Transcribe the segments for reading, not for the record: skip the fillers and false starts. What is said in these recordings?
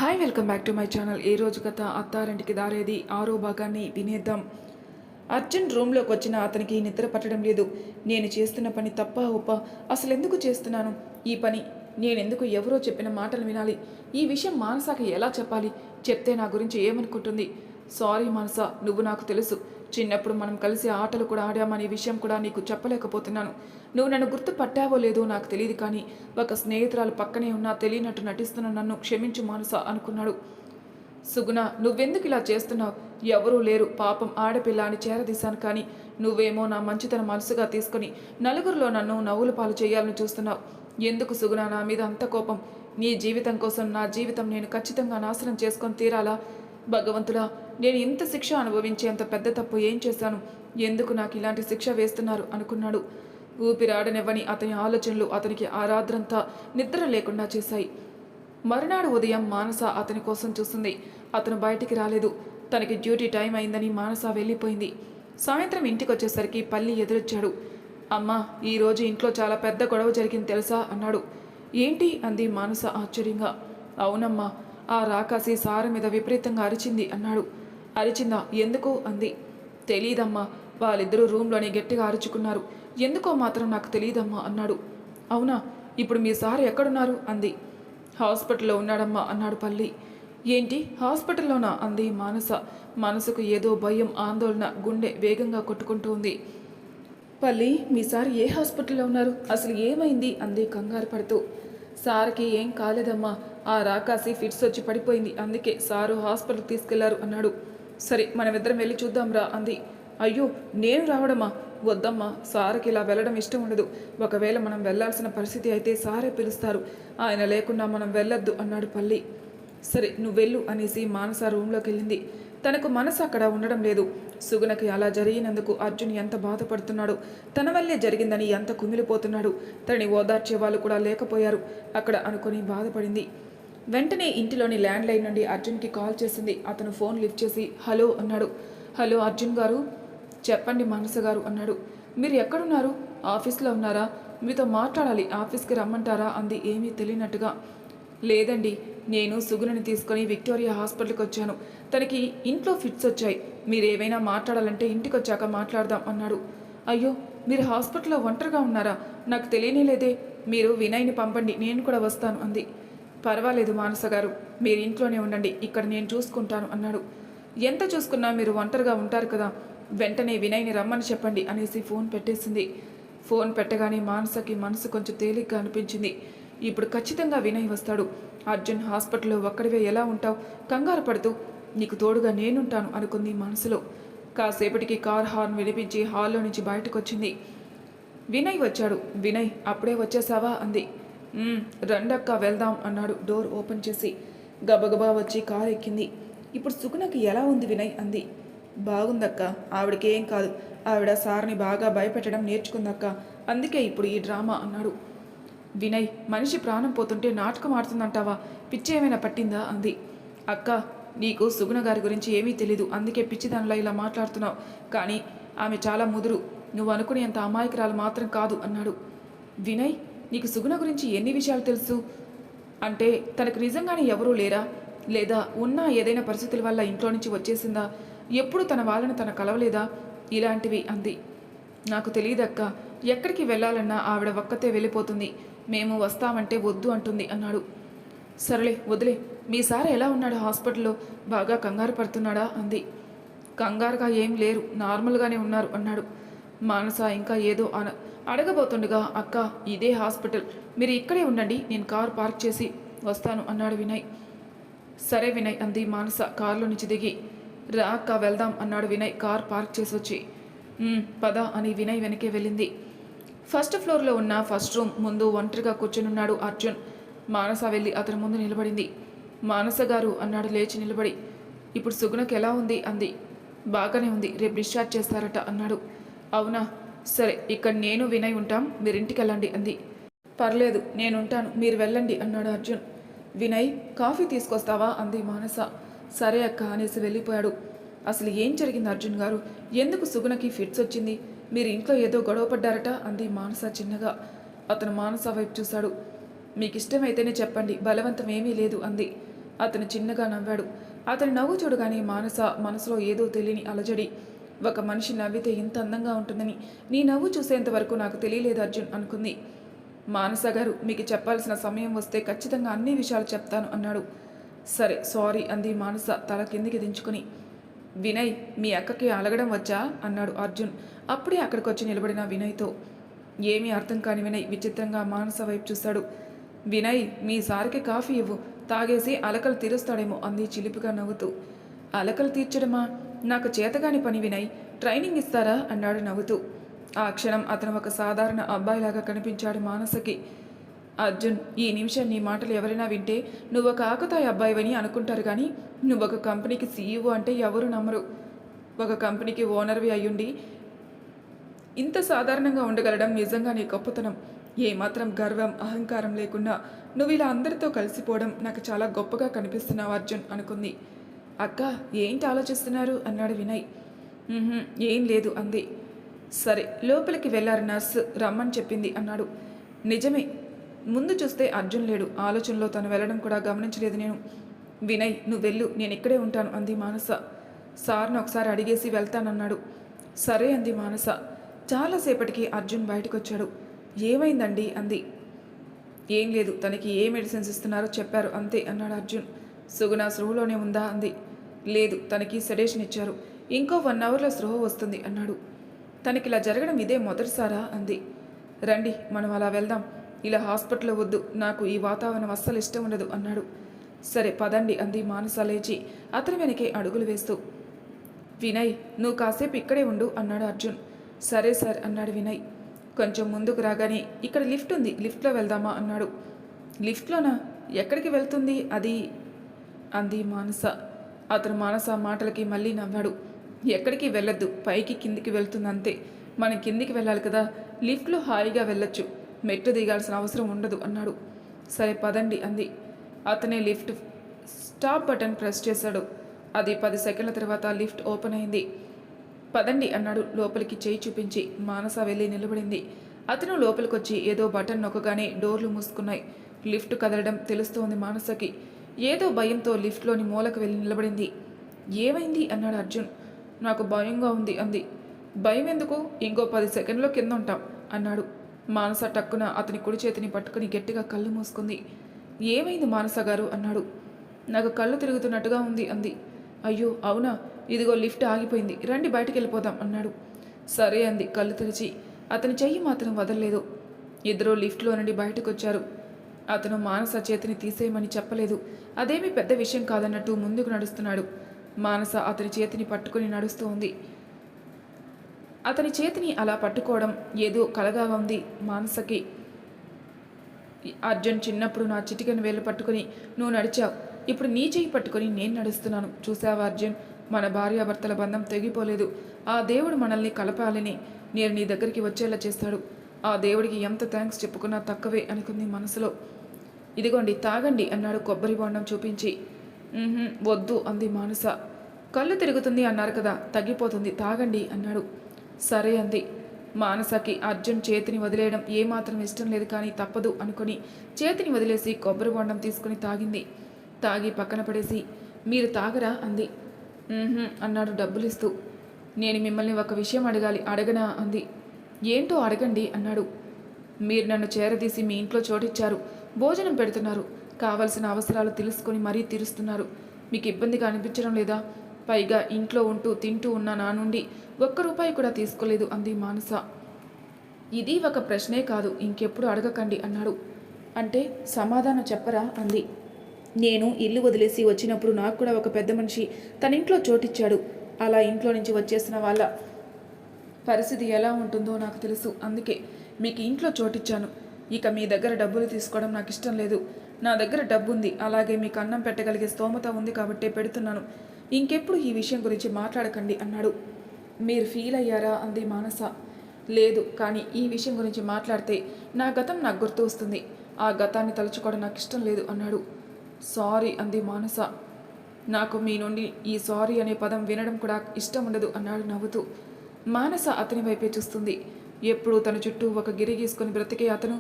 Hi welcome back to my channel. ఈ రోజు కథ అత్తారింటికి దారేది 6వ భాగాన్ని వినేద్దాం. అర్జున్ రూమ్లోకి వచ్చిన అతనికి నిద్ర పట్టడం లేదు. నేను చేస్తున్న పని తప్ప ఒప్ప, అసలు ఎందుకు చేస్తున్నాను ఈ పని? నేనెందుకు ఎవరో చెప్పిన మాటలు వినాలి? ఈ విషయం మానసాకి ఎలా చెప్పాలి? చెప్తే నా గురించి ఏమనుకుంటుంది? సారీ మానస, నువ్వు నాకు తెలుసు. చిన్నప్పుడు మనం కలిసి ఆటలు కూడా ఆడామనే విషయం కూడా నీకు చెప్పలేకపోతున్నాను. నువ్వు నన్ను గుర్తుపట్టావో లేదో నాకు తెలియదు, కానీ ఒక స్నేహితురాలు పక్కనే ఉన్నా తెలియనట్టు నటిస్తున్న నన్ను క్షమించు మానస అనుకున్నాడు. సుగుణ, నువ్వెందుకు ఇలా చేస్తున్నావు? ఎవరూ లేరు, పాపం ఆడపిల్ల అని చేరదీశాను, కానీ నువ్వేమో నా మంచితనం మనసుగా తీసుకుని నలుగురిలో నన్ను నవ్వుల పాలు చేయాలని చూస్తున్నావు. ఎందుకు సుగుణ నా మీద అంత కోపం? నీ జీవితం కోసం నా జీవితం నేను ఖచ్చితంగా నాశనం చేసుకొని తీరాలా? భగవంతుడా, నేను ఇంత శిక్ష అనుభవించేంత పెద్ద తప్పు ఏం చేశాను? ఎందుకు నాకు ఇలాంటి శిక్ష వేస్తున్నారు అనుకున్నాడు. ఊపిరాడనివ్వని అతని ఆలోచనలు అతనికి ఆ రాత్రంతా నిద్ర లేకుండా చేశాయి. మరునాడు ఉదయం మానస అతని కోసం చూస్తుంది. అతను బయటికి రాలేదు. తనకి డ్యూటీ టైం అయిందని మానస వెళ్ళిపోయింది. సాయంత్రం ఇంటికి వచ్చేసరికి పల్లి ఎదురొచ్చాడు. అమ్మా, ఈరోజు ఇంట్లో చాలా పెద్ద గొడవ జరిగింది తెలుసా అన్నాడు. ఏంటి అంది మానస ఆశ్చర్యంగా. అవునమ్మా, ఆ రాకాసి సార మీద విపరీతంగా అరిచింది అన్నాడు. అరిచిందా? ఎందుకు అంది. తెలీదమ్మా, వాళ్ళిద్దరూ రూమ్లోని గట్టిగా అరుచుకున్నారు. ఎందుకో మాత్రం నాకు తెలియదమ్మా అన్నాడు. అవునా, ఇప్పుడు మీ సార్ ఎక్కడున్నారు అంది. హాస్పిటల్లో ఉన్నాడమ్మా అన్నాడు పల్లి. ఏంటి, హాస్పిటల్లోనా అంది మానస. మనసుకు ఏదో భయం, ఆందోళన, గుండె వేగంగా కొట్టుకుంటూ ఉంది. పల్లి, మీ సార్ ఏ హాస్పిటల్లో ఉన్నారు? అసలు ఏమైంది అంది కంగారు పడుతూ. సార్కి ఏం కాలేదమ్మా, ఆ రాకాసి ఫిట్స్ వచ్చి పడిపోయింది, అందుకే సారు హాస్పిటల్కి తీసుకెళ్లారు అన్నాడు. సరే, మనమిద్దరం వెళ్ళి చూద్దాంరా అంది. అయ్యో, నేను రావడమా? వద్దమ్మా, సార్కి ఇలా వెళ్ళడం ఇష్టం ఉండదు. ఒకవేళ మనం వెళ్లాల్సిన పరిస్థితి అయితే సారే పిలుస్తారు, ఆయన లేకుండా మనం వెళ్ళొద్దు అన్నాడు పల్లి. సరే, నువ్వు వెళ్ళు అనేసి మానస రూమ్లోకి వెళ్ళింది. తనకు మనసు అక్కడ ఉండడం లేదు. సుగుణకి అలా జరిగినందుకు అర్జున్ ఎంత బాధపడుతున్నాడు, తన వల్లే జరిగిందని ఎంత కుమిలిపోతున్నాడు. తనని ఓదార్చే వాళ్ళు కూడా లేకపోయారు అక్కడ అనుకుని బాధపడింది. వెంటనే ఇంటిలోని ల్యాండ్లైన్ నుండి అర్జున్కి కాల్ చేసింది. అతను ఫోన్ లిఫ్ట్ చేసి హలో అన్నాడు. హలో అర్జున్ గారు. చెప్పండి మానస గారు అన్నాడు. మీరు ఎక్కడున్నారు? ఆఫీస్లో ఉన్నారా? మీతో మాట్లాడాలి, ఆఫీస్కి రమ్మంటారా అంది ఏమీ తెలియనట్టుగా. లేదండి, నేను సుగుణని తీసుకొని విక్టోరియా హాస్పిటల్కి వచ్చాను. తనకి ఇంట్లో ఫిట్స్ వచ్చాయి. మీరు ఏవైనా మాట్లాడాలంటే ఇంటికి వచ్చాక మాట్లాడదాం అన్నాడు. అయ్యో, మీరు హాస్పిటల్లో ఒంటరిగా ఉన్నారా? నాకు తెలియనే లేదే. మీరు వినయ్ని పంపండి, నేను కూడా వస్తాను అంది. పర్వాలేదు మానస గారు, మీరు ఇంట్లోనే ఉండండి, ఇక్కడ నేను చూసుకుంటాను అన్నాడు. ఎంత చూసుకున్నా మీరు ఒంటరిగా ఉంటారు కదా, వెంటనే వినయ్ని రమ్మని చెప్పండి అనేసి ఫోన్ పెట్టేసింది. ఫోన్ పెట్టగానే మానసకి మనసు కొంచెం తేలిగ్గా అనిపించింది. ఇప్పుడు ఖచ్చితంగా వినయ్ వస్తాడు. అర్జున్, హాస్పిటల్లో ఒక్కడివే ఎలా ఉంటావు? కంగారు పడుతూ నీకు తోడుగా నేనుంటాను అనుకుంది మనసులో. కాసేపటికి కార్ హార్న్ వినిపించి హాల్లో నుంచి బయటకు వచ్చింది. వినయ్ వచ్చాడు. వినయ్, అప్పుడే వచ్చేసావా అంది. రండక్క వెళ్దాం అన్నాడు డోర్ ఓపెన్ చేసి. గబగబా వచ్చి కారు ఎక్కింది. ఇప్పుడు సుగుణకి ఎలా ఉంది వినయ్ అంది. బాగుందక్క, ఆవిడకేం కాదు. ఆవిడ సార్ని బాగా భయపెట్టడం నేర్చుకుందక్క, అందుకే ఇప్పుడు ఈ డ్రామా అన్నాడు. వినయ్, మనిషి ప్రాణం పోతుంటే నాటకం ఆడుతుందంటావా? పిచ్చి ఏమైనా పట్టిందా అంది. అక్క, నీకు సుగుణ గారి గురించి ఏమీ తెలీదు, అందుకే పిచ్చిదానిలా ఇలా మాట్లాడుతున్నావు. కానీ ఆమె చాలా ముదురు, నువ్వు అనుకునేంత అమాయకురాలు మాత్రం కాదు అన్నాడు. వినయ్, నీకు సుగుణ గురించి ఎన్ని విషయాలు తెలుసు? అంటే తనకు నిజంగానే ఎవరూ లేరా? లేదా ఉన్నా ఏదైనా పరిస్థితుల వల్ల ఇంట్లో నుంచి వచ్చేసిందా? ఎప్పుడు తన వాళ్ళని తన కలవలేదా? ఇలాంటివి అంది. నాకు తెలియదక్క, ఎక్కడికి వెళ్ళాలన్నా ఆవిడ ఒక్కతే వెళ్ళిపోతుంది. మేము వస్తామంటే వద్దు అంటుంది అన్నాడు. సరేలే వదిలే, మీ సార్ ఎలా ఉన్నాడు హాస్పిటల్లో? బాగా కంగారు పడుతున్నాడా అంది. కంగారుగా ఏం లేరు, నార్మల్గానే ఉన్నారు అన్నాడు. మానస ఇంకా ఏదో అడగబోతుండగా, అక్క ఇదే హాస్పిటల్, మీరు ఇక్కడే ఉండండి, నేను కారు పార్క్ చేసి వస్తాను అన్నాడు వినయ్. సరే వినయ్ అంది మానస కారులో నుంచి దిగి. రా అక్క వెళ్దాం అన్నాడు వినయ్ కార్ పార్క్ చేసి వచ్చి. పద అని వినయ్ వెనకే వెళ్ళింది. ఫస్ట్ ఫ్లోర్లో ఉన్న ఫస్ట్ రూమ్ ముందు ఒంటరిగా కూర్చునున్నాడు అర్జున్. మానస వెళ్ళి అతని ముందు నిలబడింది. మానస గారు అన్నాడు లేచి నిలబడి. ఇప్పుడు సుగుణకి ఎలా ఉంది అంది. బాగానే ఉంది, రేపు డిశ్చార్జ్ చేస్తారట అన్నాడు. అవునా, సరే, ఇక్కడ నేను వినయ్ ఉంటాం, మీరు ఇంటికి వెళ్ళండి అంది. పర్లేదు, నేనుంటాను, మీరు వెళ్ళండి అన్నాడు అర్జున్. వినయ్, కాఫీ తీసుకొస్తావా అంది మానస. సరే అక్క అనేసి వెళ్ళిపోయాడు. అసలు ఏం జరిగింది అర్జున్ గారు? ఎందుకు సుగుణకి ఫిట్స్ వచ్చింది? మీరు ఇంట్లో ఏదో గొడవ పడ్డారట అంది మానస చిన్నగా. అతను మానస వైపు చూశాడు. మీకు ఇష్టమైతేనే చెప్పండి, బలవంతం ఏమీ లేదు అంది. అతను చిన్నగా నవ్వాడు. అతని నవ్వు చూడగానే మానస మనసులో ఏదో తెలియని అలజడి. ఒక మనిషి నవ్వితే ఇంత అందంగా ఉంటుందని నీ నవ్వు చూసేంత వరకు నాకు తెలియలేదు అర్జున్ అనుకుంది. మానస గారు, మీకు చెప్పాల్సిన సమయం వస్తే ఖచ్చితంగా అన్ని విషయాలు చెప్తాను అన్నాడు. సరే సారీ అంది మానస తల కిందికి దించుకుని. వినయ్, మీ అక్కకి అలగడం వచ్చా అన్నాడు అర్జున్ అప్పుడే అక్కడికి వచ్చి నిలబడిన వినయ్తో. ఏమీ అర్థం కాని వినయ్ విచిత్రంగా మానస వైపు చూశాడు. వినయ్, మీ సారికి కాఫీ ఇవ్వు, తాగేసి అలకలు తీరుస్తాడేమో అంది చిలిపిగా నవ్వుతూ. అలకలు తీర్చడమా? నాకు చేతగాని పని వినయ్, ట్రైనింగ్ ఇస్తారా అన్నాడు నవ్వుతూ. ఆ క్షణం అతను ఒక సాధారణ అబ్బాయిలాగా కనిపించాడు మానసకి. అర్జున్, ఈ నిమిషం నీ మాటలు ఎవరైనా వింటే నువ్వు ఒక ఆకతాయి అబ్బాయివని అనుకుంటారు, కానీ నువ్వు ఒక కంపెనీకి సీఈఓ అంటే ఎవరు నమ్మరు. ఒక కంపెనీకి ఓనర్వి అయ్యుండి ఇంత సాధారణంగా ఉండగలడం నిజంగా నీ గొప్పతనం. ఏమాత్రం గర్వం అహంకారం లేకుండా నువ్వు ఇలా అందరితో కలిసిపోవడం నాకు చాలా గొప్పగా కనిపిస్తున్నావు అర్జున్ అనుకుంది. అక్క, ఏంటి ఆలోచిస్తున్నారు అన్నాడు వినయ్. ఏం లేదు అంది. సరే, లోపలికి వెళ్ళారు, నర్సు రమ్మని చెప్పింది అన్నాడు. నిజమే, ముందు చూస్తే అర్జున్ లేడు. ఆలోచనలో తను వెళ్ళడం కూడా గమనించలేదు నేను. వినయ్, నువ్వు వెళ్ళు, నేను ఇక్కడే ఉంటాను అంది మానస. సార్ను ఒకసారి అడిగేసి వెళ్తానన్నాడు. సరే అంది మానస. చాలాసేపటికి అర్జున్ బయటకు వచ్చాడు. ఏమైందండి అంది. ఏం లేదు, తనకి ఏ మెడిసిన్స్ ఇస్తున్నారో చెప్పారు అంతే అన్నాడు అర్జున్. సుగుణ స్పృహలోనే ఉందా అంది. లేదు, తనకి సెడేషన్ ఇచ్చారు, ఇంకో 1 అవర్లో స్పృహ వస్తుంది అన్నాడు. తనకి ఇలా జరగడం ఇదే మొదటిసారా అంది. రండి, మనం అలా వెళ్దాం, ఇలా హాస్పిటల్లో వద్దు, నాకు ఈ వాతావరణం అస్సలు ఇష్టం ఉండదు అన్నాడు. సరే పదండి అంది మానస లేచి అతని వెనకే అడుగులు వేస్తూ. వినయ్, నువ్వు కాసేపు ఇక్కడే ఉండు అన్నాడు అర్జున్. సరే సార్ అన్నాడు వినయ్. కొంచెం ముందుకు రాగానే ఇక్కడ లిఫ్ట్ ఉంది, లిఫ్ట్లో వెళ్దామా అన్నాడు. లిఫ్ట్లోనా? ఎక్కడికి వెళ్తుంది అది అంది మానస. అతను మానస మాటలకి మళ్ళీ నవ్వాడు. ఎక్కడికి వెళ్ళొద్దు, పైకి కిందికి వెళ్తుంది అంతే. మనం కిందికి వెళ్ళాలి కదా, లిఫ్ట్లో హాయిగా వెళ్ళొచ్చు, మెట్టు దిగాల్సిన అవసరం ఉండదు అన్నాడు. సరే పదండి అంది. అతనే లిఫ్ట్ స్టాప్ బటన్ ప్రెస్ చేశాడు. అది 10 సెకండ్ల తర్వాత లిఫ్ట్ ఓపెన్ అయింది. పదండి అన్నాడు లోపలికి చేయి చూపించి. మానస వెళ్ళి నిలబడింది. అతను లోపలికొచ్చి ఏదో బటన్ నొక్కగానే డోర్లు మూసుకున్నాయి. లిఫ్ట్ కదలడం తెలుస్తోంది మానసకి. ఏదో భయంతో లిఫ్ట్లోని మూలకు వెళ్ళి నిలబడింది. ఏమైంది అన్నాడు అర్జున్. నాకు భయంగా ఉంది అంది. భయం ఎందుకు, ఇంకో 10 సెకండ్లో కింద ఉంటాం అన్నాడు. మానస టక్కున అతని కుడి చేతిని పట్టుకుని గట్టిగా కళ్ళు మూసుకుంది. ఏమైంది మానస గారు అన్నాడు. నాకు కళ్ళు తిరుగుతున్నట్టుగా ఉంది అంది. అయ్యో అవునా, ఇదిగో లిఫ్ట్ ఆగిపోయింది, రండి బయటికి వెళ్ళిపోదాం అన్నాడు. సరే అంది కళ్ళు తెరిచి. అతని చెయ్యి మాత్రం వదలలేదు. ఇద్దరూ లిఫ్ట్లో నుండి బయటకు వచ్చారు. అతను మానస చేతిని తీసేయమని చెప్పలేదు. అదేమీ పెద్ద విషయం కాదన్నట్టు ముందుకు నడుస్తున్నాడు. మానస అతని చేతిని పట్టుకుని నడుస్తూ ఉంది. అతని చేతిని అలా పట్టుకోవడం ఏదో కలగా ఉంది మానసకి. అర్జున్ చిన్నప్పుడు నా చిటికెన వేలు పట్టుకుని నువ్వు నడిచావు, ఇప్పుడు నీ చెయ్యి పట్టుకుని నేను నడుస్తున్నాను. చూసావా అర్జున్, మన భార్యాభర్తల బంధం తెగిపోలేదు. ఆ దేవుడు మనల్ని కలపాలని నేను నీ దగ్గరికి వచ్చేలా చేస్తాడు. ఆ దేవుడికి ఎంత థ్యాంక్స్ చెప్పుకున్నా తక్కువే అనుకుంది మనసులో. ఇదిగోండి తాగండి అన్నాడు కొబ్బరి బొండం చూపించి. వద్దు అంది మానస. కళ్ళు తిరుగుతుంది అన్నారు కదా, తగ్గిపోతుంది, తాగండి అన్నాడు. సరే అంది. మానసకి అర్జున్ చేతిని వదిలేయడం ఏమాత్రం ఇష్టం లేదు, కానీ తప్పదు అనుకుని చేతిని వదిలేసి కొబ్బరి బొండం తీసుకుని తాగింది. తాగి పక్కన పడేసి మీరు తాగరా అంది. అన్నాడు డబ్బులు ఇస్తూ. నేను మిమ్మల్ని ఒక విషయం అడగాలి, అడగనా అంది. ఏంటో అడగండి అన్నాడు. మీరు నన్ను చేరదీసి మీ ఇంట్లో చోటిచ్చారు, భోజనం పెడుతున్నారు, కావలసిన అవసరాలు తెలుసుకొని మరీ తీరుస్తున్నారు. మీకు ఇబ్బందిగా అనిపించడం లేదా? పైగా ఇంట్లో ఉంటూ తింటూ ఉన్న నా నుండి ₹1 కూడా తీసుకోలేదు అంది మానస. ఇది ఒక ప్రశ్నే కాదు, ఇంకెప్పుడు అడగకండి అన్నాడు. అంటే సమాధానం చెప్పరా అంది. నేను ఇల్లు వదిలేసి వచ్చినప్పుడు నాకు కూడా ఒక పెద్ద మనిషి తన ఇంట్లో చోటిచ్చాడు. అలా ఇంట్లో నుంచి వచ్చేసిన వాళ్ళ పరిస్థితి ఎలా ఉంటుందో నాకు తెలుసు, అందుకే మీకు ఇంట్లో చోటిచ్చాను. ఇక మీ దగ్గర డబ్బులు తీసుకోవడం నాకు ఇష్టం లేదు. నా దగ్గర డబ్బు ఉంది, అలాగే మీకు అన్నం పెట్టగలిగే స్తోమత ఉంది కాబట్టే పెడుతున్నాను. ఇంకెప్పుడు ఈ విషయం గురించి మాట్లాడకండి అన్నాడు. మీరు ఫీల్ అయ్యారా అంది మానస. లేదు, కానీ ఈ విషయం గురించి మాట్లాడితే నా గతం నాకు గుర్తు వస్తుంది. ఆ గతాన్ని తలుచుకోవడం నాకు ఇష్టం లేదు అన్నాడు. సారీ అంది మానస. నాకు మీ నుండి ఈ సారీ అనే పదం వినడం కూడా ఇష్టం ఉండదు అన్నాడు నవ్వుతూ. మానస అతని వైపే చూస్తుంది. ఎప్పుడు తన చుట్టూ ఒక గిరి గీసుకొని బ్రతికే అతను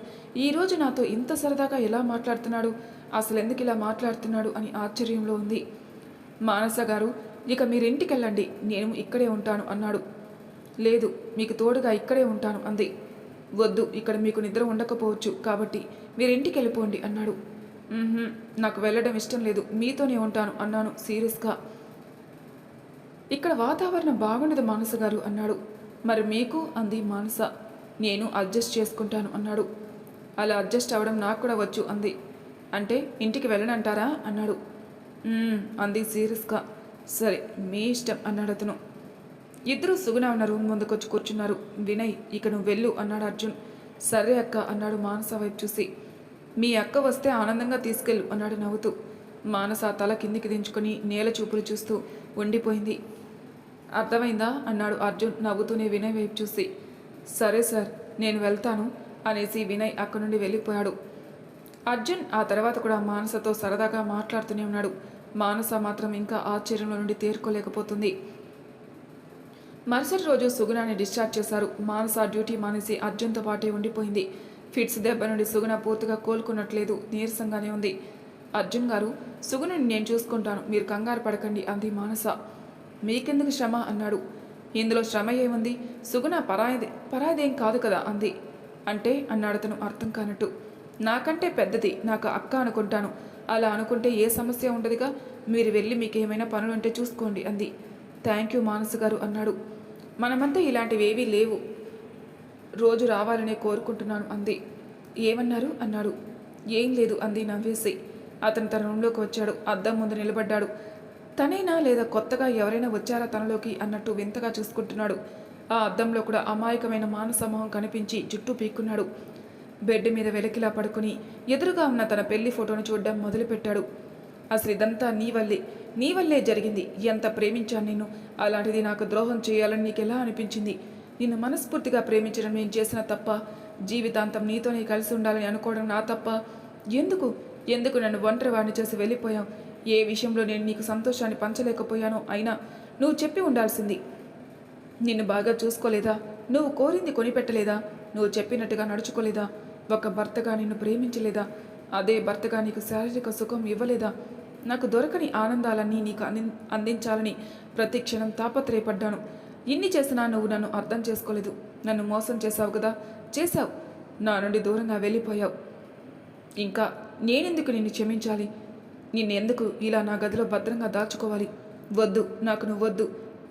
ఈరోజు నాతో ఇంత సరదాగా ఎలా మాట్లాడుతున్నాడు అసలు ఎందుకు ఇలా మాట్లాడుతున్నాడు అని ఆశ్చర్యంలో ఉంది. మానస గారు, ఇక మీరింటికి వెళ్ళండి, నేను ఇక్కడే ఉంటాను అన్నాడు. లేదు, మీకు తోడుగా ఇక్కడే ఉంటాను అంది. వద్దు, ఇక్కడ మీకు నిద్ర ఉండకపోవచ్చు, కాబట్టి మీరింటికి వెళ్ళిపోండి అన్నాడు. నాకు వెళ్ళడం ఇష్టం లేదు, మీతోనే ఉంటాను అన్నాను సీరియస్గా. ఇక్కడ వాతావరణం బాగుండదు మానస గారు అన్నాడు. మరి మీకు అంది మానస. నేను అడ్జస్ట్ చేసుకుంటాను అన్నాడు. అలా అడ్జస్ట్ అవ్వడం నాకు కూడా వచ్చు అంది. అంటే ఇంటికి వెళ్ళనంటారా అన్నాడు. అంది సీరియస్గా. సరే, మీ ఇష్టం అన్నాడు అతను. ఇద్దరూ సుగుణ ఉన్న రూమ్ ముందుకొచ్చి కూర్చున్నారు. వినయ్, ఇక నువ్వు వెళ్ళు అన్నాడు అర్జున్. సరే అక్క అన్నాడు మానస వైపు చూసి. మీ అక్క వస్తే ఆనందంగా తీసుకెళ్ళు అన్నాడు నవ్వుతూ. మానస తల కిందికి దించుకొని నేల చూపులు చూస్తూ ఉండిపోయింది. అర్థమైందా అన్నాడు అర్జున్ నవ్వుతూనే వినయ్ వైపు చూసి. సరే సార్, నేను వెళ్తాను అనేసి వినయ్ అక్కడి నుండి వెళ్ళిపోయాడు. అర్జున్ ఆ తర్వాత కూడా మానసతో సరదాగా మాట్లాడుతూనే ఉన్నాడు. మానస మాత్రం ఇంకా ఆశ్చర్యంలో నుండి తేరుకోలేకపోతుంది. మరుసటి రోజు సుగుణాన్ని డిశ్చార్జ్ చేశారు. మానస డ్యూటీ మానేసి అర్జున్తో పాటే ఉండిపోయింది. ఫిట్స్ దెబ్బ నుండి సుగుణ పూర్తిగా కోలుకున్నట్లేదు, నీరసంగానే ఉంది. అర్జున్ గారు, సుగుణని నేను చూసుకుంటాను, మీరు కంగారు పడకండి అంది మానస. మీకెందుకు శ్రమ అన్నాడు. ఇందులో శ్రమ ఏముంది, సుగుణ పరాయిదేం కాదు కదా అంది. అంటే అన్నాడు అతను అర్థం కానట్టు. నాకంటే పెద్దది, నాకు అక్క అనుకుంటాను, అలా అనుకుంటే ఏ సమస్య ఉండదుగా, మీరు వెళ్ళి మీకు ఏమైనా పనులుంటే చూసుకోండి అంది. థ్యాంక్ యూ మానస గారు అన్నాడు. మనమంతా ఇలాంటివి ఏవీ లేవు, రోజు రావాలనే కోరుకుంటున్నాను అంది. ఏమన్నారు అన్నాడు. ఏం లేదు అంది నవ్వేసి. అతను తన రూమ్లోకి వచ్చాడు. అద్దం ముందు నిలబడ్డాడు. తనేనా లేదా కొత్తగా ఎవరైనా వచ్చారా తనలోకి అన్నట్టు వింతగా చూసుకుంటున్నాడు. ఆ అద్దంలో కూడా అమాయకమైన మానసమోహం కనిపించి జుట్టు పీక్కున్నాడు. బెడ్ మీద వెలకిలా పడుకుని ఎదురుగా ఉన్న తన పెళ్లి ఫోటోను చూడడం మొదలుపెట్టాడు. అసలు ఇదంతా నీ వల్లే జరిగింది. ఎంత ప్రేమించాను నిన్ను, అలాంటిది నాకు ద్రోహం చేయాలని నీకెలా అనిపించింది? నిన్ను మనస్ఫూర్తిగా ప్రేమించడం నేను చేసిన తప్ప? జీవితాంతం నీతోనే కలిసి ఉండాలని అనుకోవడం నా తప్ప? ఎందుకు నన్ను ఒంటరి వాడిని చేసి వెళ్ళిపోయావు? ఏ విషయంలో నేను నీకు సంతోషాన్ని పంచలేకపోయానో అయినా నువ్వు చెప్పి ఉండాల్సింది. నిన్ను బాగా చూసుకోలేదా? నువ్వు కోరింది కొనిపెట్టలేదా? నువ్వు చెప్పినట్టుగా నడుచుకోలేదా? ఒక భర్తగా నిన్ను ప్రేమించలేదా? అదే భర్తగా నీకు శారీరక సుఖం ఇవ్వలేదా? నాకు దొరకని ఆనందాలన్నీ నీకు అందించాలని ప్రతి క్షణం తాపత్రయపడ్డాను. ఇన్ని చేసినా నువ్వు నన్ను అర్థం చేసుకోలేదు. నన్ను మోసం చేశావు కదా, చేశావు. నా నుండి దూరంగా వెళ్ళిపోయావు. ఇంకా నేనెందుకు నిన్ను క్షమించాలి? నిన్నెందుకు ఇలా నా గదిలో భద్రంగా దాచుకోవాలి? వద్దు, నాకు నువ్వొద్దు.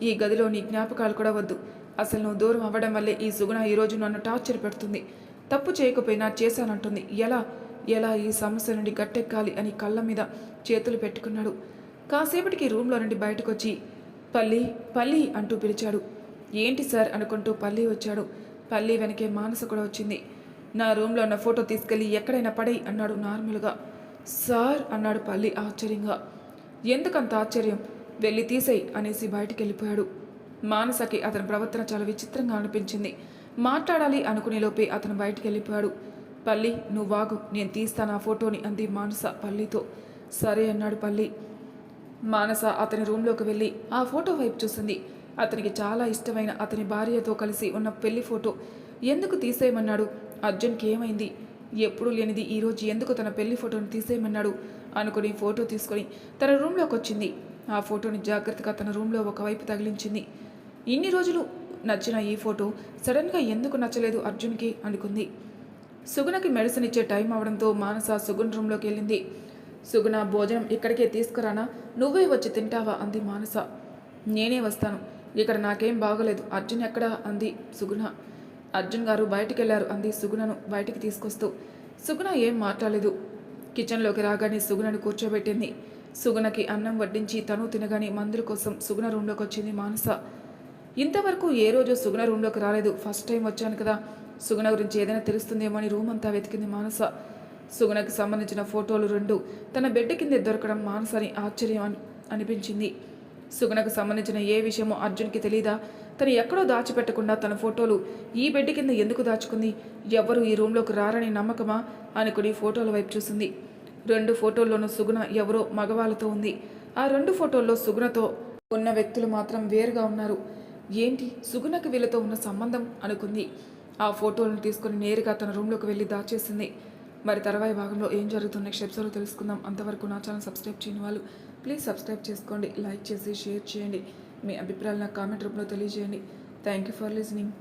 ఈ గదిలో నీ జ్ఞాపకాలు కూడా వద్దు. అసలు నువ్వు దూరం అవ్వడం వల్లే ఈ సుగుణ ఈరోజు నన్ను టార్చర్ పెడుతుంది. తప్పు చేయకపోయినా చేశానంటుంది. ఎలా ఈ సమస్య నుండి గట్టెక్కాలి అని కళ్ళ మీద చేతులు పెట్టుకున్నాడు. కాసేపటికి రూమ్లో నుండి బయటకు వచ్చి పల్లి అంటూ పిలిచాడు. ఏంటి సార్ అనుకుంటూ పల్లి వచ్చాడు. పల్లి వెనకే మానస కూడా వచ్చింది. నా రూమ్లో ఉన్న ఫోటో తీసుకెళ్ళి ఎక్కడైనా పడేయి అన్నాడు నార్మల్గా. సార్ అన్నాడు పల్లి ఆశ్చర్యంగా. ఎందుకంత ఆశ్చర్యం? వెళ్ళి తీసేయి అనేసి బయటికి వెళ్ళిపోయాడు. మానసకి అతని ప్రవర్తన చాలా విచిత్రంగా అనిపించింది. మాట్లాడాలి అనుకునేలోపే అతను బయటికి వెళ్ళిపోయాడు. పల్లి, నువ్వు వాగు, నేను తీస్తాను ఆ ఫోటోని అంది మానస పల్లితో. సరే అన్నాడు పల్లి. మానస అతని రూమ్లోకి వెళ్ళి ఆ ఫోటో వైపు చూసింది. అతనికి చాలా ఇష్టమైన అతని భార్యతో కలిసి ఉన్న పెళ్లి ఫోటో. ఎందుకు తీసేయమన్నాడు? అర్జున్కి ఏమైంది? ఎప్పుడు లేనిది ఈరోజు ఎందుకు తన పెళ్లి ఫోటోని తీసేయమన్నాడు అనుకుని ఫోటో తీసుకొని తన రూమ్లోకి వచ్చింది. ఆ ఫోటోని జాగ్రత్తగా తన రూమ్లో ఒకవైపు తగిలించింది. ఇన్ని రోజులు నచ్చిన ఈ ఫోటో సడన్గా ఎందుకు నచ్చలేదు అర్జున్కి అనుకుంది. సుగుణకి మెడిసిన్ ఇచ్చే టైం అవడంతో మానస సుగుణ్ రూమ్లోకి వెళ్ళింది. సుగుణ, భోజనం ఇక్కడికే తీసుకురానా? నువ్వే వచ్చి తింటావా అంది మానస. నేనే వస్తాను, ఇక్కడ నాకేం బాగోలేదు. అర్జున్ ఎక్కడా అంది సుగుణ. అర్జున్ గారు బయటికి వెళ్ళారు అంది సుగుణను బయటికి తీసుకొస్తూ. సుగుణ ఏం మాట్లాడలేదు. కిచెన్లోకి రాగానే సుగుణను కూర్చోబెట్టింది. సుగుణకి అన్నం వడ్డించి తను తినగానే మందుల కోసం సుగుణ రూమ్లోకి వచ్చింది మానస. ఇంతవరకు ఏ రోజు సుగుణ రూమ్లోకి రాలేదు. ఫస్ట్ టైం వచ్చాను కదా, సుగుణ గురించి ఏదైనా తెలుస్తుందేమో అని రూమ్ అంతా వెతికింది మానస. సుగుణకి సంబంధించిన ఫోటోలు 2 తన బెడ్ కిందే దొరకడం మానసని ఆశ్చర్యం అనిపించింది. సుగుణకు సంబంధించిన ఏ విషయమో అర్జున్కి తెలీదా? తను ఎక్కడో దాచిపెట్టకుండా తన ఫోటోలు ఈ బెడ్ కింద ఎందుకు దాచుకుంది? ఎవ్వరూ ఈ రూమ్లోకి రారని నమ్మకమా అనుకుని ఫోటోల వైపు చూసింది. 2 ఫోటోల్లోనూ సుగుణ ఎవరో మగవాళ్ళతో ఉంది. ఆ 2 ఫోటోల్లో సుగుణతో ఉన్న వ్యక్తులు మాత్రం వేరుగా ఉన్నారు. ఏంటి సుగుణకి వీళ్ళతో ఉన్న సంబంధం అనుకుంది. ఆ ఫోటోలను తీసుకుని నేరుగా తన రూమ్లోకి వెళ్ళి దాచేసింది. మరి తర్వాయి భాగంలో ఏం జరుగుతుంది నెక్స్ట్ ఎపిసోడ్లో తెలుసుకుందాం. అంతవరకు నా ఛానల్ సబ్స్క్రైబ్ చేయని వాళ్ళు ప్లీజ్ సబ్స్క్రైబ్ చేసుకోండి, లైక్ చేసి షేర్ చేయండి, మీ అభిప్రాయాలు నాకు కామెంట్ రూపంలో తెలియజేయండి. Thank you for listening.